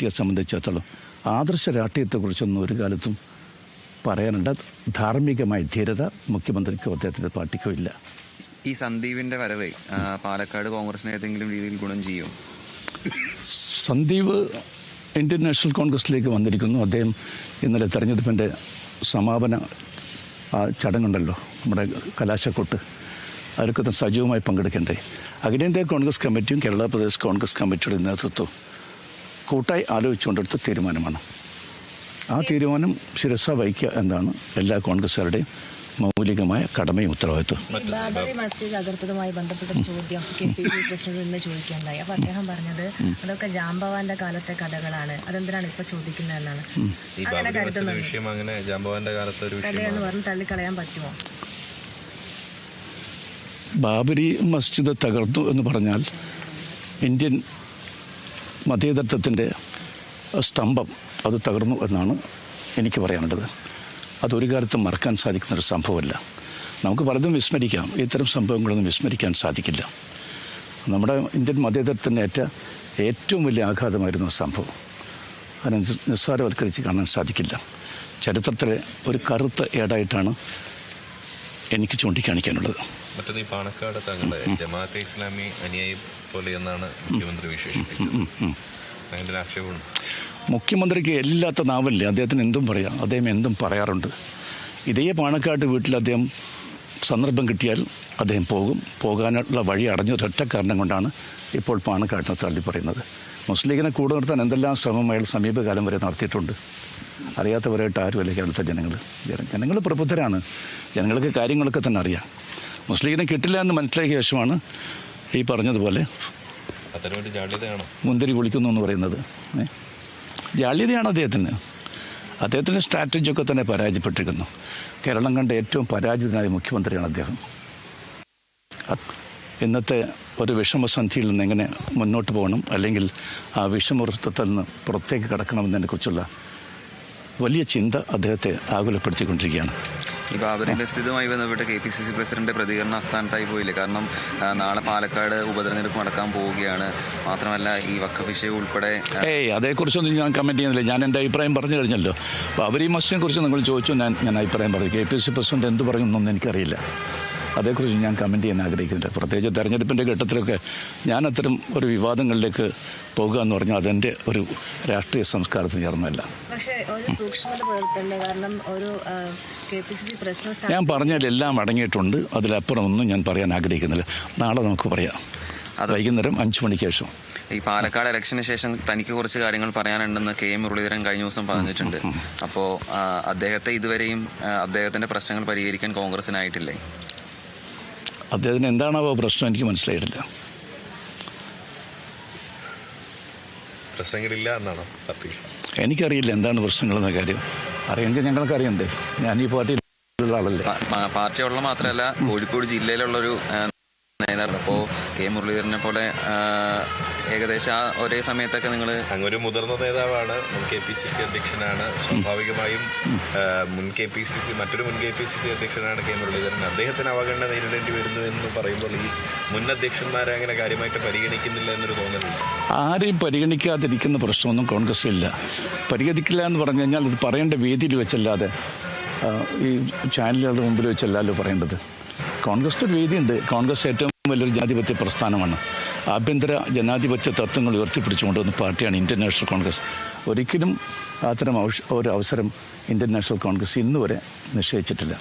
പാർട്ടിയെ സംബന്ധിച്ചിടത്തോളം ആദർശ രാഷ്ട്രീയത്തെക്കുറിച്ചൊന്നും ഒരു കാലത്തും പറയാനുണ്ട്. ധാർമ്മികമായ ധീരത മുഖ്യമന്ത്രിക്കോ അദ്ദേഹത്തിൻ്റെ പാർട്ടിക്കോ ഇല്ല. ഈ സന്ദീപിന്റെ വരവ് പാലക്കാട് കോൺഗ്രസിന് ഏതെങ്കിലും രീതിയിൽ ഗുണം ചെയ്യും? സന്ദീപ് ഇന്ത്യൻ നാഷണൽ കോൺഗ്രസിലേക്ക് വന്നിരിക്കുന്നു. അദ്ദേഹം ഇന്നലെ തെരഞ്ഞെടുപ്പിൻ്റെ സമാപന ചടങ്ങുണ്ടല്ലോ, നമ്മുടെ കലാശക്കൊട്ട്, അതിലൊക്കെ സജീവമായി പങ്കെടുക്കണ്ടേ. അഖിലേന്ത്യാ കോൺഗ്രസ് കമ്മിറ്റിയും കേരള പ്രദേശ് കോൺഗ്രസ് കമ്മിറ്റിയുടെ നേതൃത്വവും കൂട്ടായി ആലോചിച്ചുകൊണ്ടെടുത്ത തീരുമാനമാണ്. ആ തീരുമാനം ശിരസ വഹിക്കുക എന്നതാണ് എല്ലാ കോൺഗ്രസ്സുകാരുടെയും മൗലികമായ കടമയും ഉത്തരവാദിത്വം. ബാബറി മസ്ജിദ് തകർത്തതുമായി ബന്ധപ്പെട്ട ചോദ്യം KPCC പ്രസിഡന്റ് ഇന്ന് ചോദിക്കുകയുണ്ടായി. അപ്പോൾ അദ്ദേഹം പറഞ്ഞത് അതൊക്കെ ജാംബവാന്റെ കാലത്തെ കഥകളാണ്, അതെന്തിനാണ് ഇപ്പൊ ചോദിക്കുന്നതെന്നാണ്. കഥയെന്ന് പറഞ്ഞ് തള്ളിക്കളയാൻ പറ്റുമോ? ബാബരി മസ്ജിദ് തകർന്നു എന്ന് പറഞ്ഞാൽ ഇന്ത്യൻ മതേതരത്വത്തിൻ്റെ സ്തംഭം അത് തകർന്നു എന്നാണ് എനിക്ക് പറയാനുള്ളത്. അതൊരു കാലത്തും മറക്കാൻ സാധിക്കുന്നൊരു സംഭവമല്ല. നമുക്ക് പലതും വിസ്മരിക്കാം, ഇത്തരം സംഭവങ്ങളൊന്നും വിസ്മരിക്കാൻ സാധിക്കില്ല. നമ്മുടെ ഇന്ത്യൻ മതേതരത്തിന് ഏറ്റവും വലിയ ആഘാതമായിരുന്നു സംഭവം. അതിനെ നിസ്സാരവൽക്കരിച്ച് കാണാൻ സാധിക്കില്ല. ചരിത്രത്തിലെ ഒരു കറുത്ത ഏടായിട്ടാണ് എനിക്ക് ചൂണ്ടിക്കാണിക്കാനുള്ളത്. മറ്റൊന്ന്, ഈ പാണക്കാട് തങ്ങളുടെ ജമാഅത്തെ ഇസ്ലാമി അനുയായി പോലെ എന്നാണ് മുഖ്യമന്ത്രി വിശേഷിപ്പിച്ചത്. അതിൻ്റെ ആക്ഷേപമുണ്ട്. മുഖ്യമന്ത്രിക്ക് എല്ലാത്ത നാവല്ലേ, അദ്ദേഹത്തിന് എന്തും പറയാം, അദ്ദേഹം എന്തും പറയാറുണ്ട്. ഇതേ പാണക്കാട് വീട്ടിൽ അദ്ദേഹം സന്ദർഭം കിട്ടിയാൽ അദ്ദേഹം പോകാനുള്ള വഴി അടഞ്ഞൊരൊറ്റ കാരണം കൊണ്ടാണ് ഇപ്പോൾ പാണക്കാട്ടിനെ തള്ളി പറയുന്നത്. മുസ്ലിം ലീഗിനെ കൂടെ നിർത്താൻ എന്തെല്ലാം ശ്രമം അയാൾ സമീപകാലം വരെ നടത്തിയിട്ടുണ്ട്. അറിയാത്തവരായിട്ട് ആരുമല്ല കേരളത്തിലെ ജനങ്ങൾ പ്രബുദ്ധരാണ്. ജനങ്ങൾക്ക് കാര്യങ്ങളൊക്കെ തന്നെ അറിയാം. മുസ്ലിം ലീഗിനെ കിട്ടില്ല എന്ന് മനസ്സിലാക്കിയ ശേഷമാണ് ഈ പറഞ്ഞതുപോലെ മുന്തിരി കുളിക്കുന്നു എന്ന് പറയുന്നത്. ജാള്യതയാണ് അദ്ദേഹത്തിൻ്റെ സ്ട്രാറ്റജിയൊക്കെ തന്നെ പരാജയപ്പെട്ടിരിക്കുന്നു. കേരളം കണ്ട ഏറ്റവും പരാജിതനായ മുഖ്യമന്ത്രിയാണ് അദ്ദേഹം. ഇന്നത്തെ ഒരു വിഷമസന്ധിയിൽ നിന്ന് എങ്ങനെ മുന്നോട്ട് പോകണം, അല്ലെങ്കിൽ ആ വിഷമവൃത്തത്തിൽ നിന്ന് പുറത്തേക്ക് കടക്കണമെന്നതിനെക്കുറിച്ചുള്ള വലിയ ചിന്ത അദ്ദേഹത്തെ ആകുലപ്പെടുത്തിക്കൊണ്ടിരിക്കുകയാണ്. ഈ ബാബറി മസ്ജിദുമായി ബന്ധപ്പെട്ട് KPCC പ്രസിഡന്റ് പ്രതികരണ സ്ഥാനത്തായി പോയില്ലേ? കാരണം നാളെ പാലക്കാട് ഉപതെരഞ്ഞെടുപ്പ് നടക്കാൻ പോവുകയാണ്. മാത്രമല്ല ഈ വഖഫ് വിഷയം ഉൾപ്പെടെ അതേക്കുറിച്ചൊന്നും ഞാൻ കമൻറ്റ് ചെയ്യുന്നില്ല. ഞാൻ എൻ്റെ അഭിപ്രായം പറഞ്ഞു കഴിഞ്ഞല്ലോ. ബാബറി മസ്ജിദിനെ കുറിച്ച് നിങ്ങൾ ചോദിച്ചു, ഞാൻ അഭിപ്രായം പറഞ്ഞു. KPCC പ്രസിഡന്റ് എന്ത് പറയുന്നൊന്നും എനിക്കറിയില്ല. അതേക്കുറിച്ച് ഞാൻ കമൻറ്റ് ചെയ്യാൻ ആഗ്രഹിക്കുന്നില്ല. പ്രത്യേകിച്ച് തെരഞ്ഞെടുപ്പിൻ്റെ ഘട്ടത്തിലൊക്കെ ഞാൻ അത്തരം ഒരു വിവാദങ്ങളിലേക്ക് പോകുക എന്ന് പറഞ്ഞാൽ അതെൻ്റെ ഒരു രാഷ്ട്രീയ സംസ്കാരത്തിന് ചേർന്നതല്ല. ഞാൻ പറഞ്ഞാൽ എല്ലാം അടങ്ങിയിട്ടുണ്ട്. അതിലപ്പുറം ഒന്നും ഞാൻ പറയാൻ ആഗ്രഹിക്കുന്നില്ല. നാളെ നമുക്ക് പറയാം, വൈകുന്നേരം 5 മണിക്ക് ശേഷം. ഈ പാലക്കാട് ഇലക്ഷന് ശേഷം തനിക്ക് കുറച്ച് കാര്യങ്ങൾ പറയാനുണ്ടെന്ന് KM മുരളീധരൻ കഴിഞ്ഞ ദിവസം പറഞ്ഞിട്ടുണ്ട്. അപ്പോൾ അദ്ദേഹത്തെ ഇതുവരെയും അദ്ദേഹത്തിൻ്റെ പ്രശ്നങ്ങൾ പരിഹരിക്കാൻ കോൺഗ്രസിനായിട്ടില്ലേ? അദ്ദേഹത്തിന് എന്താണാവോ പ്രശ്നം, എനിക്ക് മനസ്സിലായിട്ടില്ല. പ്രശ്നങ്ങളില്ല എന്നാണോ? എനിക്കറിയില്ല എന്താണ് പ്രശ്നങ്ങളെന്ന കാര്യം. അറിയെങ്കിൽ ഞങ്ങൾക്ക് അറിയണ്ടേ. ഞാൻ ഈ പാർട്ടിയിലുള്ള ആളല്ലേ. പാർട്ടിയുള്ള മാത്രമല്ല, കോഴിക്കോട് ജില്ലയിലുള്ളൊരു നേതാവ്. അപ്പോൾ KM മുരളീധരനെ പോലെ ഏകദേശം ഒരേ സമയത്തൊക്കെ നിങ്ങൾ അങ്ങൊരു മുതിർന്ന നേതാവാണ്, മുൻ KPCC അധ്യക്ഷനാണ്. സ്വാഭാവികമായും മറ്റൊരു മുൻ KPCC അധ്യക്ഷനാണ് KM മുരളീധരൻ. അദ്ദേഹത്തിന് അവഗണന നേരിടേണ്ടി വരുന്നു എന്ന് പറയുമ്പോൾ ഈ മുൻ അധ്യക്ഷന്മാരെ അങ്ങനെ കാര്യമായിട്ട് പരിഗണിക്കുന്നില്ല എന്നൊരു തോന്നലുണ്ട്. ആരെയും പരിഗണിക്കാതിരിക്കുന്ന പ്രശ്നമൊന്നും കോൺഗ്രസ്സിലില്ല. പരിഗണിക്കില്ല എന്ന് പറഞ്ഞു കഴിഞ്ഞാൽ ഇത് പറയേണ്ട വേദിയിൽ വെച്ചല്ലാതെ ഈ ചാനലുകളുടെ മുമ്പിൽ വെച്ചല്ലല്ലോ പറയേണ്ടത്. കോൺഗ്രസിൻ്റെ ഒരു വേദിയുണ്ട്. കോൺഗ്രസ് ഏറ്റവും വലിയൊരു ജനാധിപത്യ പ്രസ്ഥാനമാണ്. ആഭ്യന്തര ജനാധിപത്യ തത്വങ്ങൾ ഉയർത്തിപ്പിടിച്ചുകൊണ്ടുവന്ന പാർട്ടിയാണ് ഇന്ത്യൻ നാഷണൽ കോൺഗ്രസ്. ഒരിക്കലും അത്തരം ഒരു അവസരം ഇന്ത്യൻ നാഷണൽ കോൺഗ്രസ് ഇന്നുവരെ നിശ്ചയിച്ചിട്ടില്ല.